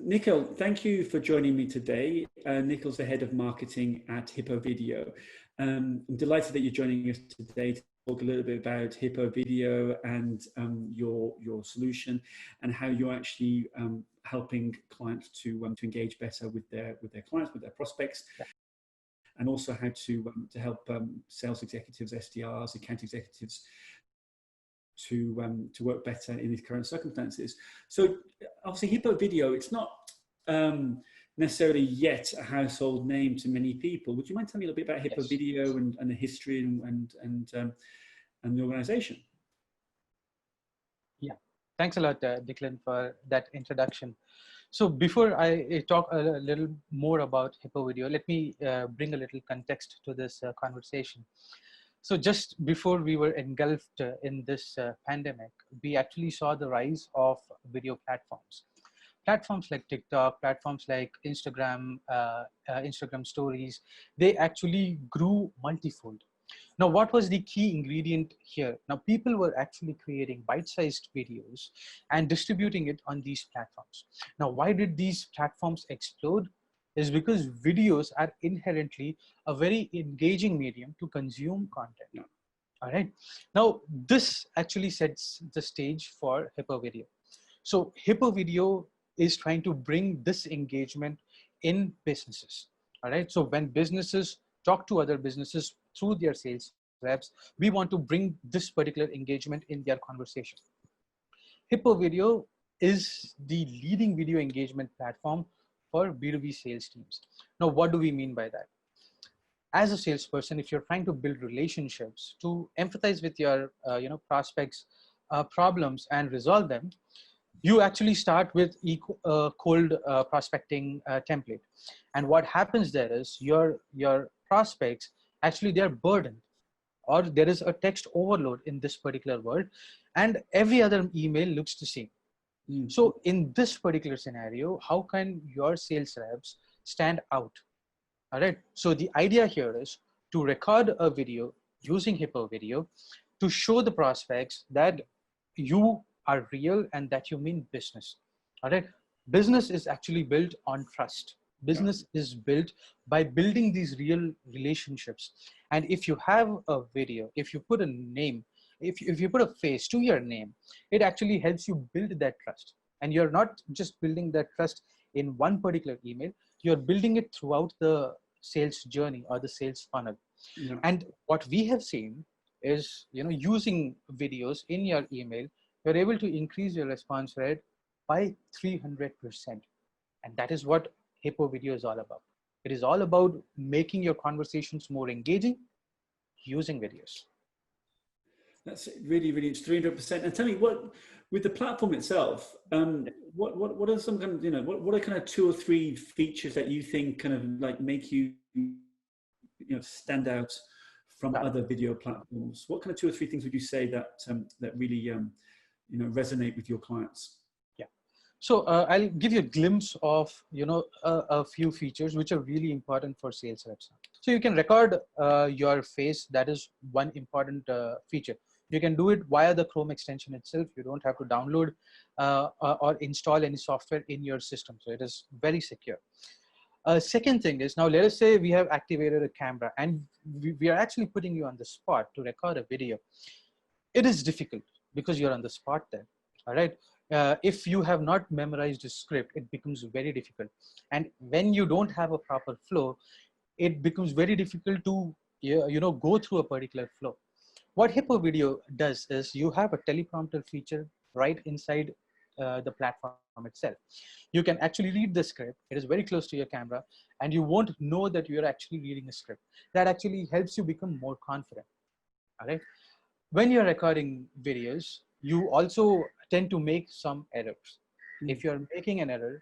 Nikhil, thank you for joining me today. Nikhil's the head of marketing at Hippo Video. I'm delighted that you're joining us today to talk a little bit about Hippo Video and your solution and how you're actually helping clients to engage better with their clients, with their prospects, and also how to help sales executives, SDRs, account executives to work better in these current circumstances. So obviously Hippo Video, it's not necessarily yet a household name to many people. Would you mind telling me a little bit about Hippo Video and the history and the organization? Yeah, thanks a lot, Declan, for that introduction. So before I talk a little more about Hippo Video, let me bring a little context to this conversation. So just before we were engulfed in this pandemic, we actually saw the rise of video platforms. Platforms like TikTok, platforms like Instagram, Instagram stories, they actually grew multifold. Now, what was the key ingredient here? Now, people were actually creating bite-sized videos and distributing it on these platforms. Now, why did these platforms explode? Is because videos are inherently a very engaging medium to consume content. Yeah. All right. Now, this actually sets the stage for Hippo Video. So Hippo Video is trying to bring this engagement in businesses. All right. So when businesses talk to other businesses through their sales reps, we want to bring this particular engagement in their conversation. Hippo Video is the leading video engagement platform for B2B sales teams. Now, what do we mean by that? As a salesperson, if you're trying to build relationships to empathize with your prospects' problems and resolve them, you actually start with cold prospecting template. And what happens there is your prospects, actually they're burdened, or there is a text overload in this particular world, and every other email looks the same. So in this particular scenario, how can your sales reps stand out? All right. So the idea here is to record a video using Hippo Video to show the prospects that you are real and that you mean business. All right. Business is actually built on trust. Business is built by building these real relationships. And if you have a video, if you put a name, if you put a face to your name, it actually helps you build that trust. And you're not just building that trust in one particular email, you're building it throughout the sales journey or the sales funnel. Yeah. And what we have seen is, using videos in your email, you're able to increase your response rate by 300%. And that is what Hippo Video is all about. It is all about making your conversations more engaging using videos. That's really, really, it's 300%. And tell me, what with the platform itself, what are some kind of, what are kind of 2 or 3 features that you think kind of like make you, stand out from other video platforms? What kind of 2 or 3 things would you say that that really, resonate with your clients? Yeah. So I'll give you a glimpse of, a few features which are really important for sales reps. So you can record your face. That is one important feature. You can do it via the Chrome extension itself. You don't have to download or install any software in your system. So it is very secure. Second thing is, now let us say we have activated a camera and we are actually putting you on the spot to record a video. It is difficult because you're on the spot there. All right. If you have not memorized a script, it becomes very difficult. And when you don't have a proper flow, it becomes very difficult to go through a particular flow. What Hippo Video does is you have a teleprompter feature right inside the platform itself. You can actually read the script. It is very close to your camera, and you won't know that you're actually reading a script. That actually helps you become more confident. All right. When you're recording videos, you also tend to make some errors. If you're making an error,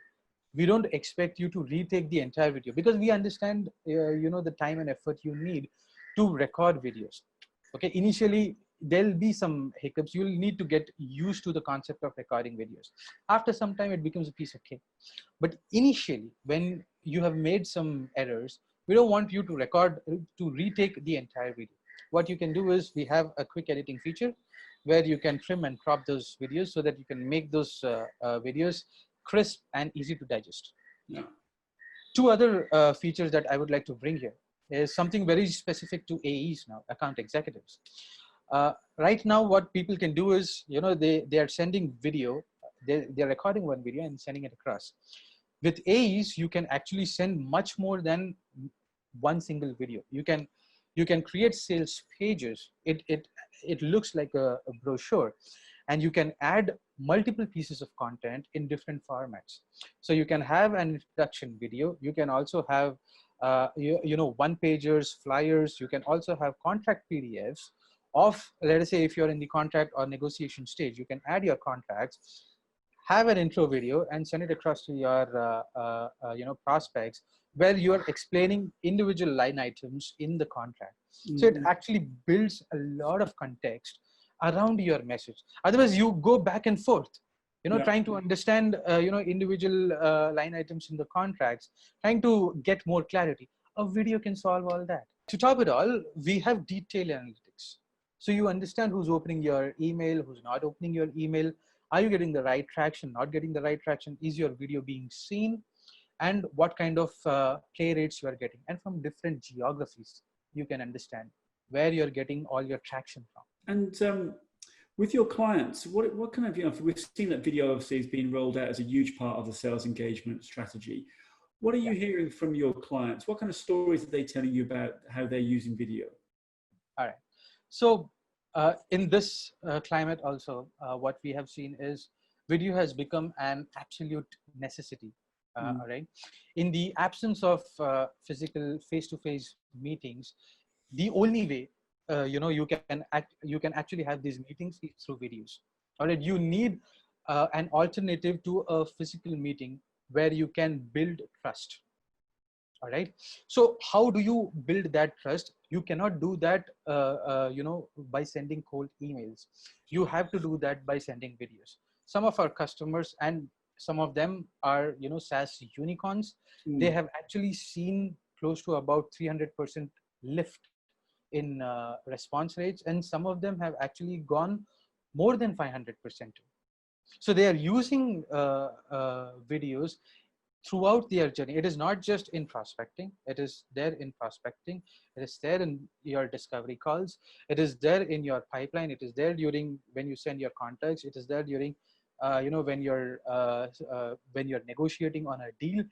we don't expect you to retake the entire video because we understand, the time and effort you need to record videos. Okay, initially there'll be some hiccups. You'll need to get used to the concept of recording videos. After some time, it becomes a piece of cake. But initially, when you have made some errors, we don't want you to retake the entire video. What you can do is we have a quick editing feature where you can trim and crop those videos so that you can make those videos crisp and easy to digest. Yeah. Two other features that I would like to bring here is something very specific to AEs now, account executives. Right now, what people can do is, they are sending video, they're recording one video and sending it across. With AEs, you can actually send much more than one single video. You can create sales pages. It looks like a brochure, and you can add multiple pieces of content in different formats. So you can have an introduction video. You can also have one pagers, flyers. You can also have contract PDFs of, let us say, if you're in the contract or negotiation stage, you can add your contracts, have an intro video, and send it across to your prospects, where you are explaining individual line items in the contract. So it actually builds a lot of context around your message. Otherwise, you go back and forth, trying to understand, individual line items in the contracts, trying to get more clarity. A video can solve all that. To top it all, we have detailed analytics. So you understand who's opening your email, who's not opening your email. Are you getting the right traction, not getting the right traction? Is your video being seen? And what kind of play rates you are getting. And from different geographies, you can understand where you're getting all your traction from. And with your clients, what kind of, we've seen that video obviously is being rolled out as a huge part of the sales engagement strategy. What are you hearing from your clients? What kind of stories are they telling you about how they're using video? All right. So in this climate also, what we have seen is video has become an absolute necessity. Right. In the absence of physical face-to-face meetings, the only way you can actually have these meetings is through videos. All right. You need an alternative to a physical meeting where you can build trust. All right. So how do you build that trust? You cannot do that, by sending cold emails. You have to do that by sending videos. Some of our customers, and some of them are, SaaS unicorns. They have actually seen close to about 300% lift in response rates. And some of them have actually gone more than 500%. So they are using videos throughout their journey. It is not just in prospecting. It is there in prospecting. It is there in your discovery calls. It is there in your pipeline. It is there during when you send your contacts. It is there during, when you're negotiating on a deal.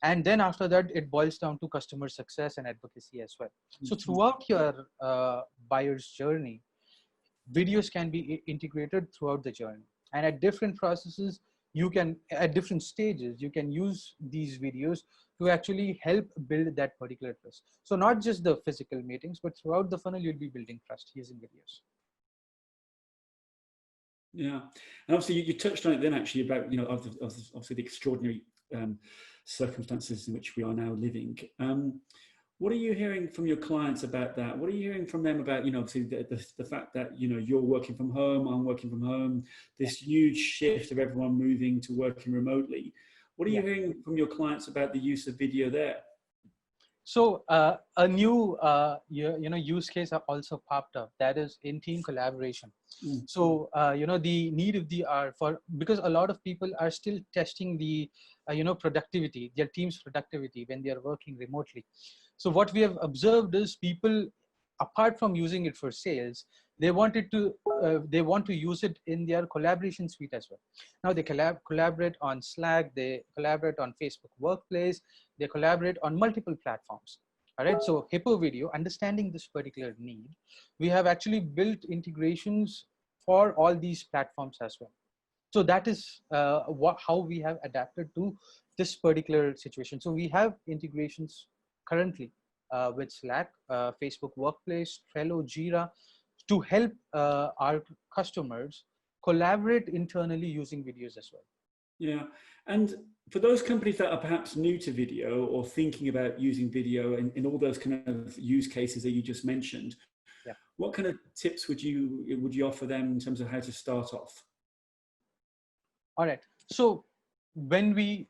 And then after that, it boils down to customer success and advocacy as well. So throughout your buyer's journey, videos can be integrated throughout the journey. And at different processes, at different stages, you can use these videos to actually help build that particular trust. So not just the physical meetings, but throughout the funnel, you'll be building trust using videos. Yeah, and obviously you touched on it then actually about, obviously the extraordinary circumstances in which we are now living. What are you hearing from your clients about that? What are you hearing from them about, obviously the fact that, you're working from home, I'm working from home, this huge shift of everyone moving to working remotely. What are you hearing from your clients about the use of video there? So a new use case also popped up, that is in team collaboration. So the need of the hour because a lot of people are still testing the productivity, their team's productivity when they are working remotely. So what we have observed is people, apart from using it for sales, they want to use it in their collaboration suite as well. Now they collaborate on Slack, they collaborate on Facebook Workplace, they collaborate on multiple platforms. All right. So Hippo Video, understanding this particular need, we have actually built integrations for all these platforms as well. So that is how we have adapted to this particular situation. So we have integrations currently with Slack, Facebook Workplace, Trello, Jira, to help our customers collaborate internally using videos as well. Yeah, and for those companies that are perhaps new to video or thinking about using video in all those kind of use cases that you just mentioned, what kind of tips would you offer them in terms of how to start off? All right. So when we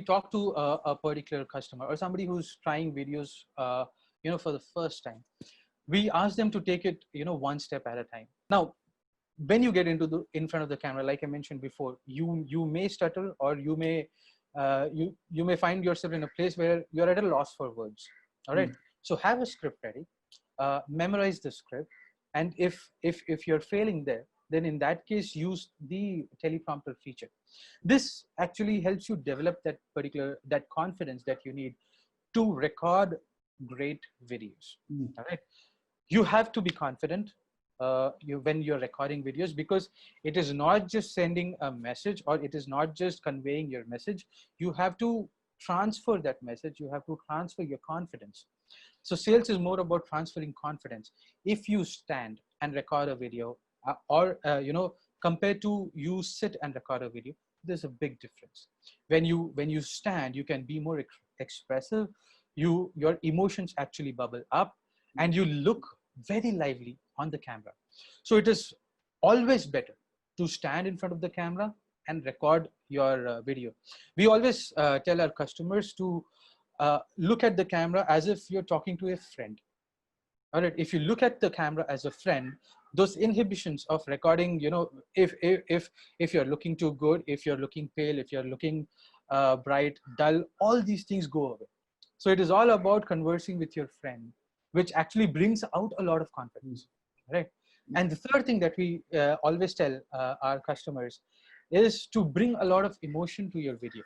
talk to a particular customer or somebody who's trying videos, for the first time, we ask them to take it, one step at a time. Now, when you get into the in front of the camera, like I mentioned before, you may stutter, or you may find yourself in a place where you're at a loss for words. All right. Mm. So have a script ready, memorize the script, and if you're failing there, then in that case use the teleprompter feature. This actually helps you develop that confidence that you need to record great videos. Mm. All right. You have to be confident when you're recording videos, because it is not just sending a message, or it is not just conveying your message. You have to transfer that message. You have to transfer your confidence. So sales is more about transferring confidence. If you stand and record a video, compared to you sit and record a video, there's a big difference. When you stand, you can be more expressive. Your emotions actually bubble up, and you look very lively on the camera. So it is always better to stand in front of the camera and record your video. We always tell our customers to look at the camera as if you're talking to a friend. All right. If you look at the camera as a friend, those inhibitions of recording, if you're looking too good, if you're looking pale, if you're looking bright, dull, all these things go away. So it is all about conversing with your friend, which actually brings out a lot of confidence, right? And the third thing that we always tell our customers is to bring a lot of emotion to your video.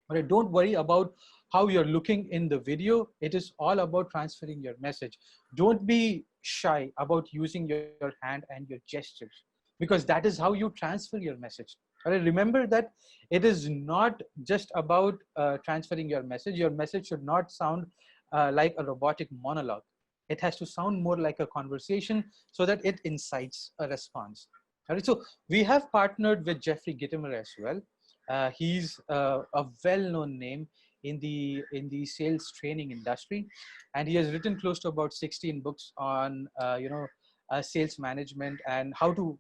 All right, don't worry about how you're looking in the video. It is all about transferring your message. Don't be shy about using your hand and your gestures, because that is how you transfer your message. All right, remember that it is not just about transferring your message. Your message should not sound like a robotic monologue. It has to sound more like a conversation, so that it incites a response. All right, so we have partnered with Jeffrey Gitomer as well. He's a well-known name in the sales training industry, and he has written close to about 16 books on sales management and how to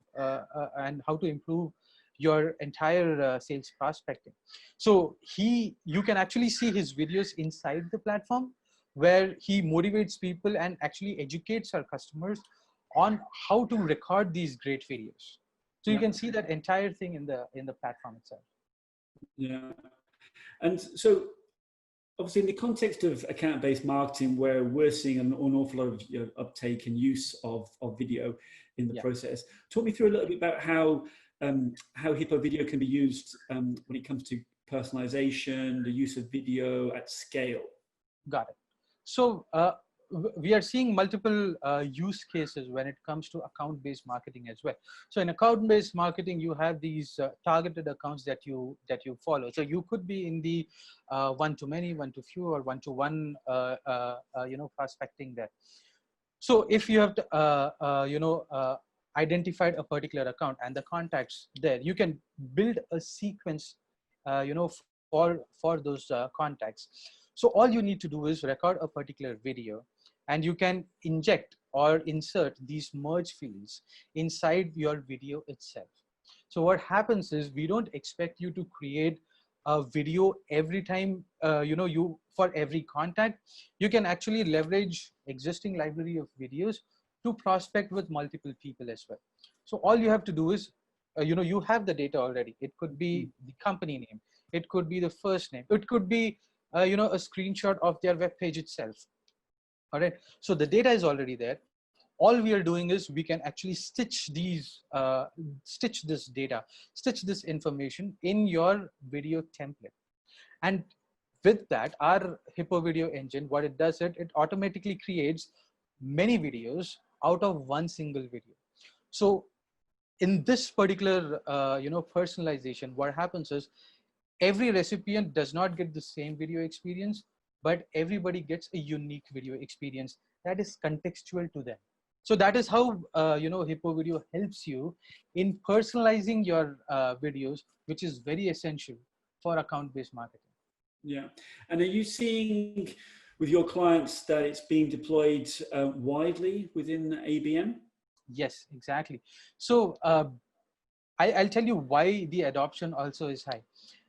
improve your entire sales prospecting. So you can actually see his videos inside the platform, where he motivates people and actually educates our customers on how to record these great videos. So you Yeah. can see that entire thing in the platform itself. Yeah. And so obviously in the context of account-based marketing, where we're seeing an awful lot of uptake and use of video in the process, talk me through a little bit about how Hippo Video can be used when it comes to personalization, the use of video at scale. Got it. So we are seeing multiple use cases when it comes to account-based marketing as well. So in account-based marketing, you have these targeted accounts that you follow. So you could be in the one-to-many, one-to-few, or one-to-one prospecting there. So if you have to, identified a particular account and the contacts there, you can build a sequence for those contacts. So all you need to do is record a particular video, and you can inject or insert these merge fields inside your video itself. So what happens is, we don't expect you to create a video every time, for every contact. You can actually leverage existing library of videos to prospect with multiple people as well. So all you have to do is, you have the data already. It could be the company name. It could be the first name. It could be, a screenshot of their web page itself. All right. So the data is already there. All we are doing is, we can actually stitch this data, stitch this information in your video template. And with that, our Hippo video engine, what it does, it automatically creates many videos out of one single video. So in this particular, personalization, what happens is, every recipient does not get the same video experience, but everybody gets a unique video experience that is contextual to them. So that is how, Hippo Video helps you in personalizing your videos, which is very essential for account-based marketing. Yeah. And are you seeing with your clients that it's being deployed widely within ABM? Yes, exactly. So I'll tell you why the adoption also is high.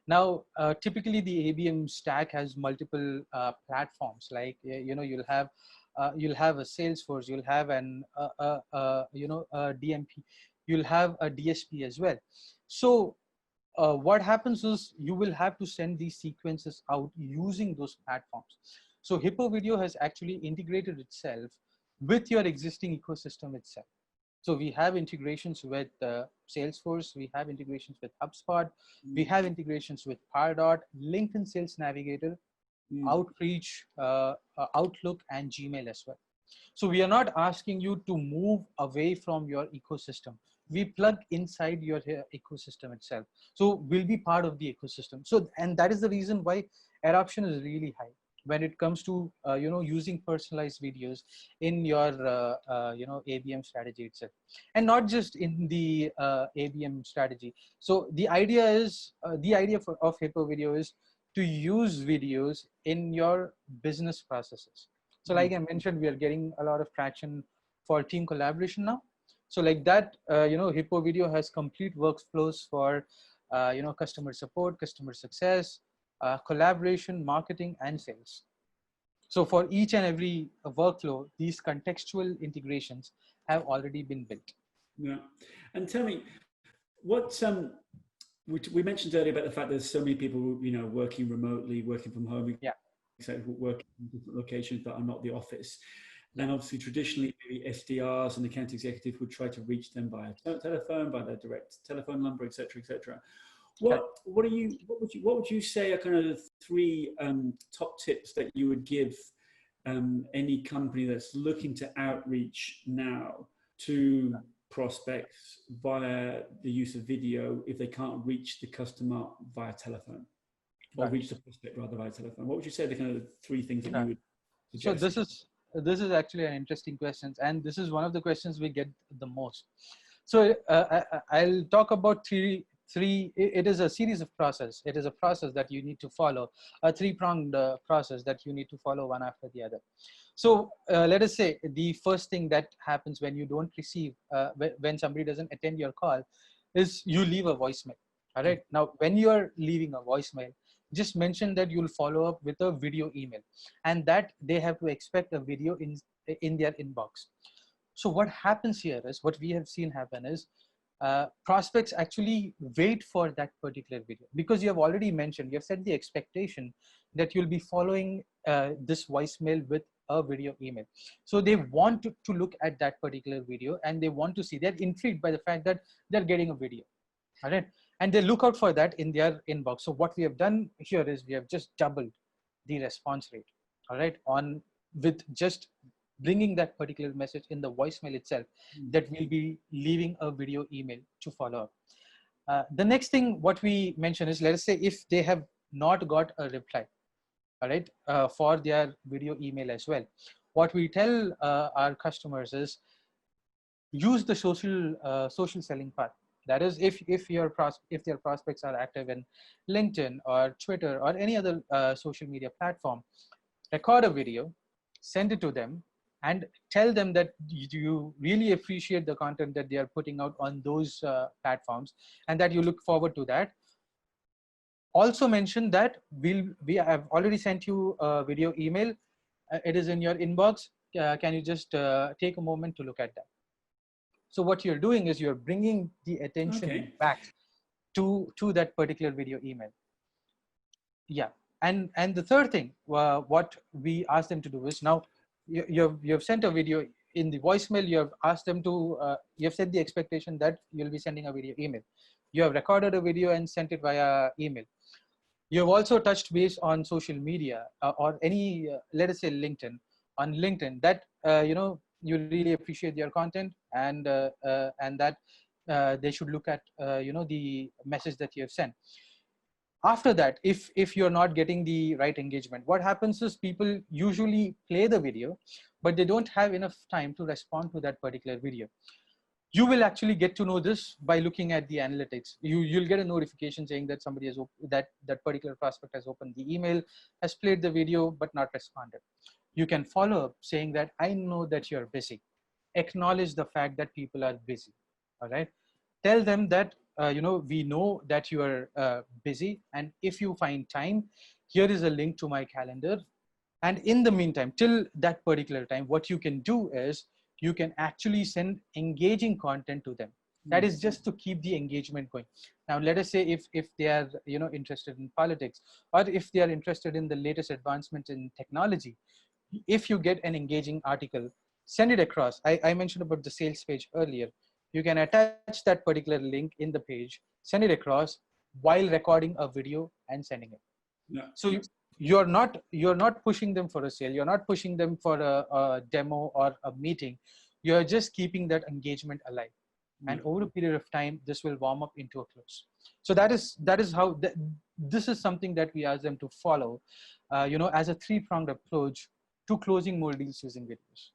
Now, typically the ABM stack has multiple platforms. Like, you'll have a Salesforce, you'll have an a DMP, you'll have a DSP as well. So what happens is you will have to send these sequences out using those platforms. So Hippo Video has actually integrated itself with your existing ecosystem itself. So we have integrations with Salesforce, we have integrations with HubSpot, we have integrations with Pardot, LinkedIn Sales Navigator, Outreach, Outlook, and Gmail as well. So we are not asking you to move away from your ecosystem. We plug inside your ecosystem itself. So we'll be part of the ecosystem. So, and that is the reason why adoption is really high when it comes to, using personalized videos in your, ABM strategy itself. And not just in the ABM strategy. So the idea is, of Hippo Video is to use videos in your business processes. So like I mentioned, we are getting a lot of traction for team collaboration now. So like that, Hippo Video has complete workflows for, customer support, customer success, collaboration, marketing, and sales. So for each and every workflow, these contextual integrations have already been built. Yeah. And tell me, what we mentioned earlier about the fact there's so many people, working remotely, working from home, yeah, working in different locations that are not the office. And obviously, traditionally, maybe SDRs and account executives would try to reach them by telephone, by their direct telephone number, etc., etc. What would you say are kind of the three top tips that you would give any company that's looking to outreach now to prospects via the use of video if they can't reach the customer via telephone, or reach the prospect rather via telephone? What would you say are the kind of three things that you would suggest? So this is actually an interesting question, and this is one of the questions we get the most. So I'll talk about three. It is a series of process. It is a process that you need to follow, a three-pronged process that you need to follow one after the other. So let us say the first thing that happens when you don't receive, when somebody doesn't attend your call, is you leave a voicemail. All right. Now, when you are leaving a voicemail, just mention that you'll follow up with a video email, and that they have to expect a video in their inbox. So what happens here is, what we have seen happen is, prospects actually wait for that particular video, because you have already mentioned, you have set the expectation that you'll be following this voicemail with a video email. So they want to look at that particular video, and they want to see, they're intrigued by the fact that they're getting a video. All right. And they look out for that in their inbox. So what we have done here is we have just doubled the response rate. All right. With just bringing that particular message in the voicemail itself, that we'll be leaving a video email to follow up. The next thing what we mention is, let us say if they have not got a reply, all right, for their video email as well, what we tell our customers is, use the social selling part. That is, if their prospects are active in LinkedIn or Twitter or any other social media platform, record a video, send it to them, and tell them that you really appreciate the content that they are putting out on those platforms, and that you look forward to that. Also mention that we have already sent you a video email. It is in your inbox. Can you just take a moment to look at that? So what you're doing is you're bringing the attention back to that particular video email. Yeah. And the third thing, what we ask them to do is, now you've sent a video in the voicemail, you have asked them to, you have set the expectation that you'll be sending a video email. You have recorded a video and sent it via email. You have also touched base on social media or any, let us say LinkedIn, on LinkedIn, that, you really appreciate their content, and that they should look at, the message that you have sent. After that, if you're not getting the right engagement, what happens is people usually play the video, but they don't have enough time to respond to that particular video. You will actually get to know this by looking at the analytics. You'll get a notification saying that somebody has that particular prospect has opened the email, has played the video, but not responded. You can follow up saying that, I know that you're busy. Acknowledge the fact that people are busy. All right. Tell them that, we know that you are busy, and if you find time, here is a link to my calendar. And in the meantime, till that particular time, what you can do is you can actually send engaging content to them. That is just to keep the engagement going. Now, let us say if they are, you know, interested in politics, or if they are interested in the latest advancement in technology, if you get an engaging article, send it across. I mentioned about the sales page earlier. You can attach that particular link in the page, send it across while recording a video and sending it. Yeah. So you're not pushing them for a sale. You're not pushing them for a demo or a meeting. You're just keeping that engagement alive. And over a period of time, this will warm up into a close. So that is how this is something that we ask them to follow, you know, as a three-pronged approach to closing more deals using videos.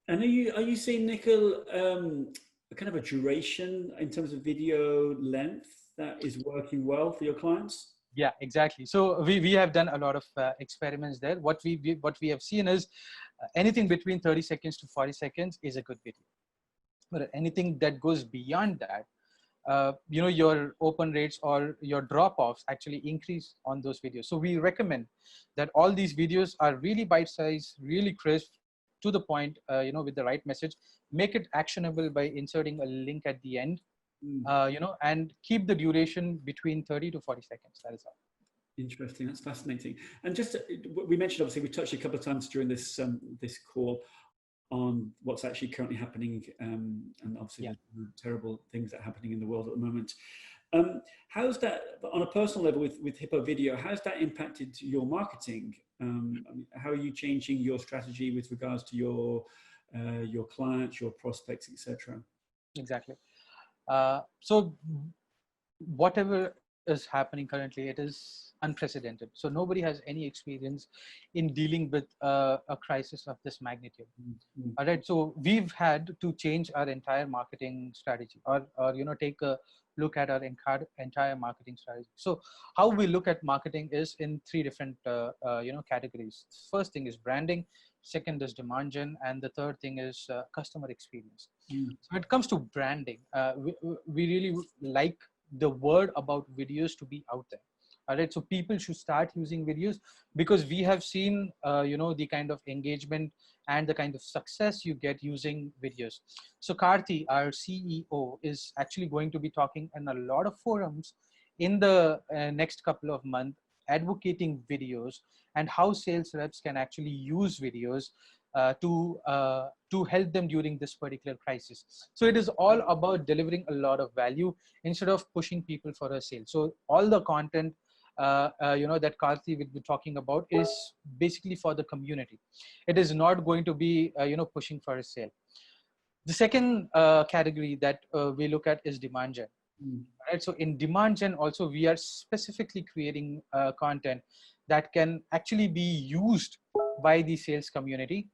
And are you seeing, Nikhil, a kind of a duration in terms of video length that is working well for your clients? Yeah, exactly. So we have done a lot of experiments there. What we have seen is anything between 30 seconds to 40 seconds is a good video. But anything that goes beyond that, you know, your open rates or your drop-offs actually increase on those videos. So we recommend that all these videos are really bite-sized, really crisp, to the point, you know, with the right message. Make it actionable by inserting a link at the end, you know, and keep the duration between 30 to 40 seconds. That is all. Interesting. That's fascinating. And just we mentioned, obviously, we touched a couple of times during this this call on what's actually currently happening, and obviously the terrible things that are happening in the world at the moment. How's that on a personal level with Hippo Video? How's that impacted your marketing? I mean, how are you changing your strategy with regards to your clients, your prospects, etc.? Exactly. So whatever is happening currently, it is unprecedented. So nobody has any experience in dealing with a crisis of this magnitude. All right. So we've had to change our entire marketing strategy, or you know, take a look at our entire marketing strategy. So how we look at marketing is in three different you know, categories. First thing is branding, second is demand gen, and the third thing is customer experience. So when it comes to branding, we really like the word about videos to be out there. All right, so people should start using videos, because we have seen you know, the kind of engagement and the kind of success you get using videos. So Karthi, our CEO, is actually going to be talking in a lot of forums in the next couple of months, advocating videos and how sales reps can actually use videos to help them during this particular crisis. So it is all about delivering a lot of value instead of pushing people for a sale. So all the content you know, that Karthi will be talking about is basically for the community. It is not going to be you know, pushing for a sale. The second category that we look at is demand gen. Right, so in demand gen also, we are specifically creating content that can actually be used by the sales community,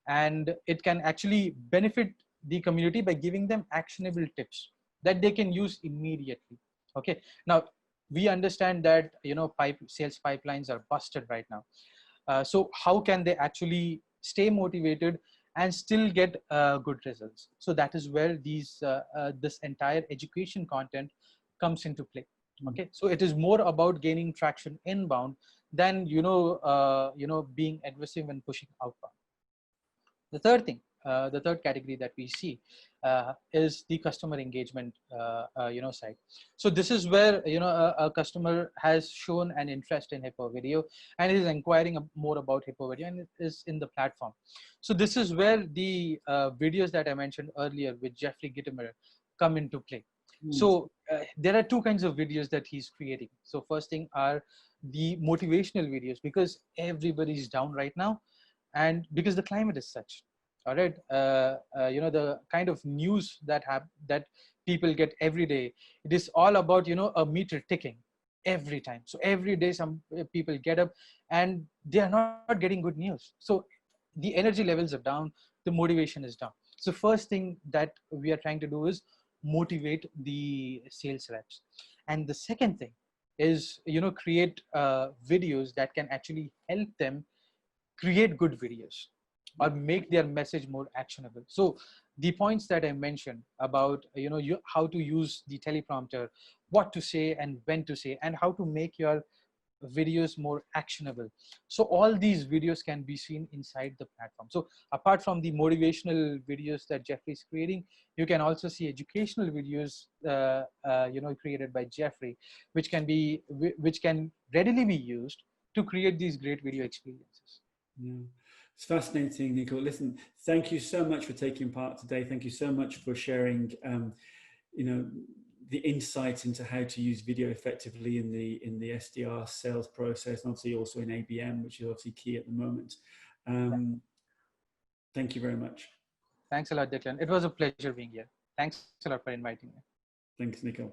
and it can actually benefit the community by giving them actionable tips that they can use immediately. Okay, now we understand that, you know, sales pipelines are busted right now. So how can they actually stay motivated and still get good results? So that is where this entire education content comes into play. Okay, so it is more about gaining traction inbound than you know, being aggressive and pushing outbound. The third thing, the third category that we see is the customer engagement you know, side. So this is where, you know, a customer has shown an interest in Hippo Video and is inquiring more about Hippo Video and is in the platform. So this is where the videos that I mentioned earlier with Jeffrey Gitomer come into play. So there are two kinds of videos that he's creating. So first thing are the motivational videos, because everybody's down right now, and because the climate is such. All right, you know, the kind of news that people get every day, it is all about, you know, a meter ticking every time. So every day some people get up and they are not getting good news. So the energy levels are down, the motivation is down. So first thing that we are trying to do is motivate the sales reps. And the second thing is, you know, create videos that can actually help them create good videos or make their message more actionable. So the points that I mentioned about, you know, how to use the teleprompter, what to say and when to say, and how to make your videos more actionable. So all these videos can be seen inside the platform. So apart from the motivational videos that Jeffrey is creating, you can also see educational videos, created by Jeffrey, which can readily be used to create these great video experiences. Yeah. It's fascinating, Nikhil. Listen, thank you so much for taking part today. Thank you so much for sharing, the insights into how to use video effectively in the SDR sales process, and obviously also in ABM, which is obviously key at the moment. Thank you very much. Thanks a lot, Declan. It was a pleasure being here. Thanks a lot for inviting me. Thanks, Nikhil.